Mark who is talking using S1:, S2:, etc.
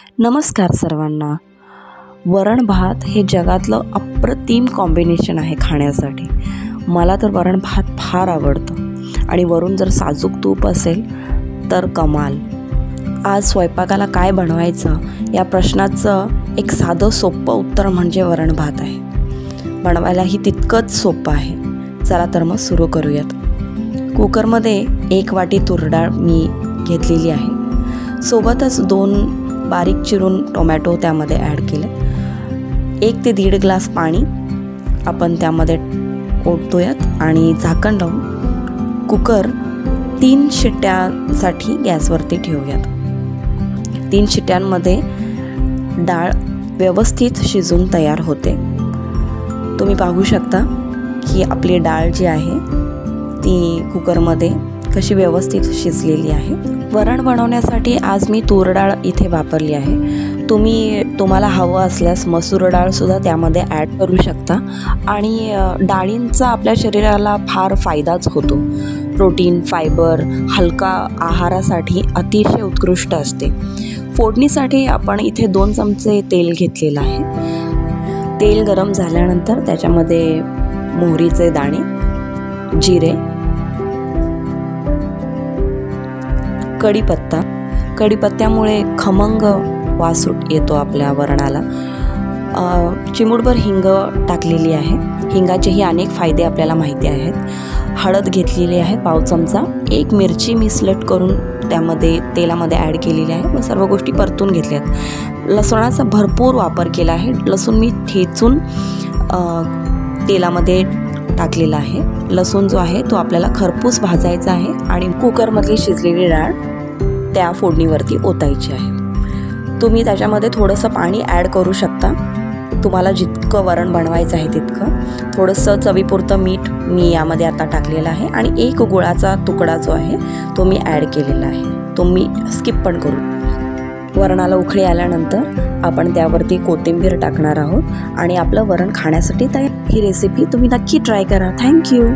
S1: नमस्कार सर्वांना। वरण भात हे जगातलं अप्रतिम कॉम्बिनेशन आहे खाण्यासाठी। मला तर वरण भात फार आवडतं आणि वरून जर साजूक तूप असेल तर कमाल। आज स्वयंपाकाला काय बनवायचं या प्रश्नाचं एक साधं सोपं उत्तर म्हणजे वरण भात आहे। बनवायलाही तितकंच सोपं आहे। चला तर मग सुरू करूयात। कुकरमध्ये 1 वाटी तूर डाळ मी घेतलेली आहे। सोबतच 2 बारीक चिरून टोमॅटो त्यामध्ये ॲड केले। 1 ते 1.5 ग्लास पाणी आपण त्यामध्ये ओतूयात आणि झाकण लावून कुकर 3 शिट्ट्यांसाठी गॅसवरती ठेवूयात। 3 शिट्ट्यांमध्ये डाळ व्यवस्थित शिजून तयार होते। तुम्ही पाहू शकता की आपली डाळ जी आहे ती कुकरमध्ये कशी व्यवस्थित शिजलेली आहे। वरण बनवण्यासाठी आज मी तूर डाळ इथे वापरली आहे। तुम्हाला हवं असल्यास मसूर डाळ सुद्धा त्यामध्ये ॲड करू शकता आणि डाळींचा आपल्या शरीराला फार फायदाच होतो। प्रोटीन, फायबर, हलका आहारासाठी अतिशय उत्कृष्ट असते। फोडणीसाठी आपण इथे 2 चमचे तेल घेतलेलं आहे। तेल गरम झाल्यानंतर त्याच्यामध्ये मोहरीचे दाणे, जिरे, कढीपत्त्यामुळे खमंग वास येतो आपल्या वरणाला। चिमूटभर हिंग टाकलेली आहे। हिंगाचेही अनेक फायदे आपल्याला माहिती आहेत। हळद घेतलेली आहे 1 चमचा। 1 मिरची मी स्लट करून त्यामध्ये तेलामध्ये ॲड केलेली आहे व सर्व गोष्टी परतून घेतल्यात। लसणाचा भरपूर वापर केला आहे। लसूण मी ठेचून तेलामध्ये टाकलेला आहे। लसूण जो आहे तो आपल्याला खरपूस भाजायचा आहे आणि कुकरमधली शिजलेली डाळ त्या फोडणीवरती ओतायची आहे। तुम्ही त्याच्यामध्ये थोडंसं पाणी ॲड करू शकता। तुम्हाला जितकं वरण बनवायचं आहे तितकं। थोडंसं चवीपुरतं मीठ मी यामध्ये आता टाकलेलं आहे आणि 1 गुळाचा तुकडा जो आहे तो मी ॲड केलेला आहे। तो मी स्किप पण करू। वरणाला उकळी आल्यानंतर आपण त्यावरती कोथिंबीर टाकणार आहोत आणि आपलं वरण खाण्यासाठी तयार। ही रेसिपी तुम्ही नक्की ट्राय करा। थँक्यू।